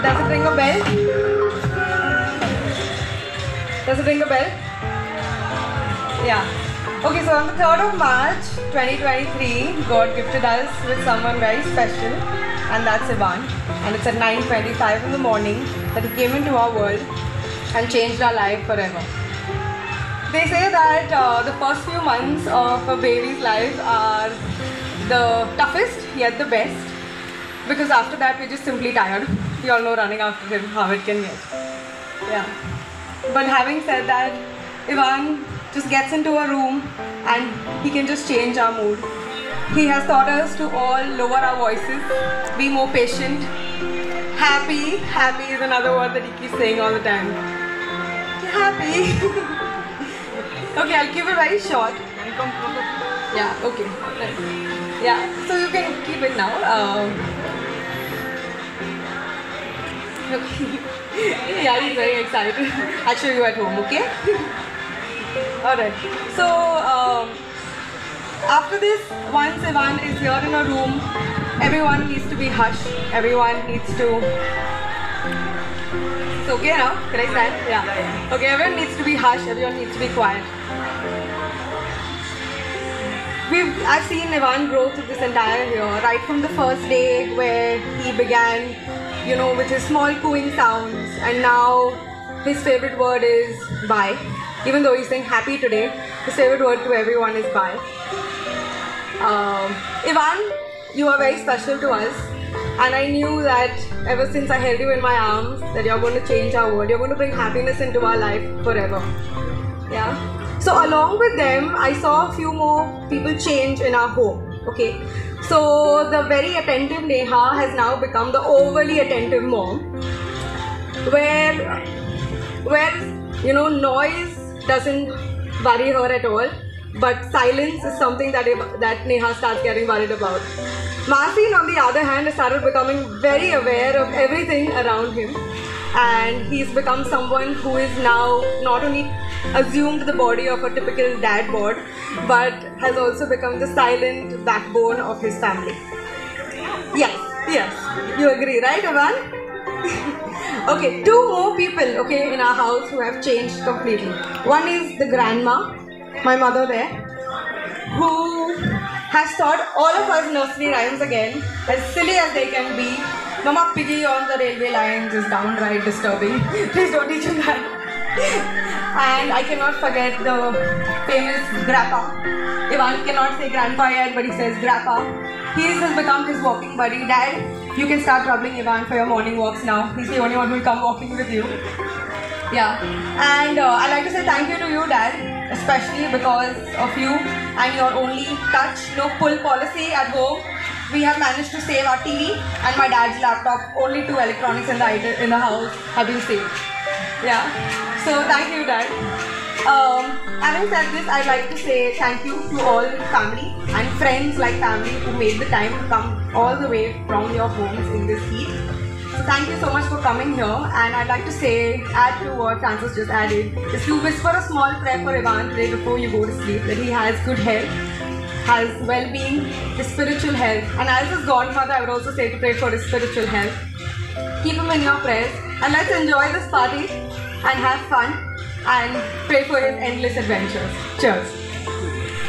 Does it ring a bell? Does it ring a bell? Yeah. Okay, so on the 3rd of March 2023, God gifted us with someone very special, and that's Ivan. And it's at 9:25 in the morning that he came into our world and changed our life forever. They say that the first few months of a baby's life are the toughest yet the best, because after that we're just simply tired. We all know running after him how it can get. Yeah. But having said that, Ivan just gets into a room and he can just change our mood. He has taught us to all lower our voices, be more patient. Happy is another word that he keeps saying all the time. Happy. Okay, I'll keep it very short. Yeah, okay. Yeah, so you can keep it now. Okay. Yeah, he's very excited. I'll show you at home, okay? Alright. So, after this, once Ivan is here in a room, everyone needs to be hushed. Everyone needs to... It's okay now? Can I stand? Yeah. Okay, everyone needs to be hushed. Everyone needs to be quiet. I've seen Ivan grow through this entire year, right from the first day where he began, you know, with his small cooing sounds, and now his favorite word is bye. Even though he's saying happy today, his favorite word to everyone is bye. Ivan, you are very special to us, and I knew that ever since I held you in my arms that you're going to change our world, you're going to bring happiness into our life forever. Yeah. So along with them, I saw a few more people change in our home. Okay. So the very attentive Neha has now become the overly attentive mom, where you know, noise doesn't worry her at all, but silence is something that Neha starts getting worried about. Masin, on the other hand, has started becoming very aware of everything around him, and he's become someone who is now not only assumed the body of a typical dad bod, but has also become the silent backbone of his family. Yes, you agree, right, Ivan? Okay, two more people, okay, in our house who have changed completely. One is the grandma, my mother there, who has taught all of us nursery rhymes again, as silly as they can be. Mama Piggy on the railway lines is downright disturbing. Please don't teach him that. And I cannot forget the famous Grappa. Ivan cannot say grandpa yet, but he says Grappa. He has become his walking buddy. Dad, you can start troubling Ivan for your morning walks now. He's the only one who will come walking with you. Yeah. And I'd like to say thank you to you, Dad, especially because of you and your only touch, no pull policy at home. We have managed to save our TV and my dad's laptop. Only two electronics in the house have been saved. Yeah. So thank you, Dad. Having said this, I'd like to say thank you to all family and friends like family who made the time to come all the way from your homes in this heat. So thank you so much for coming here, and I'd like to say, add to what Francis just added, is to whisper a small prayer for Ivan today before you go to sleep, that he has good health, has well-being, his spiritual health, and as his godmother, I would also say to pray for his spiritual health. Keep him in your prayers, and let's enjoy this party and have fun and pray for his endless adventures. Cheers.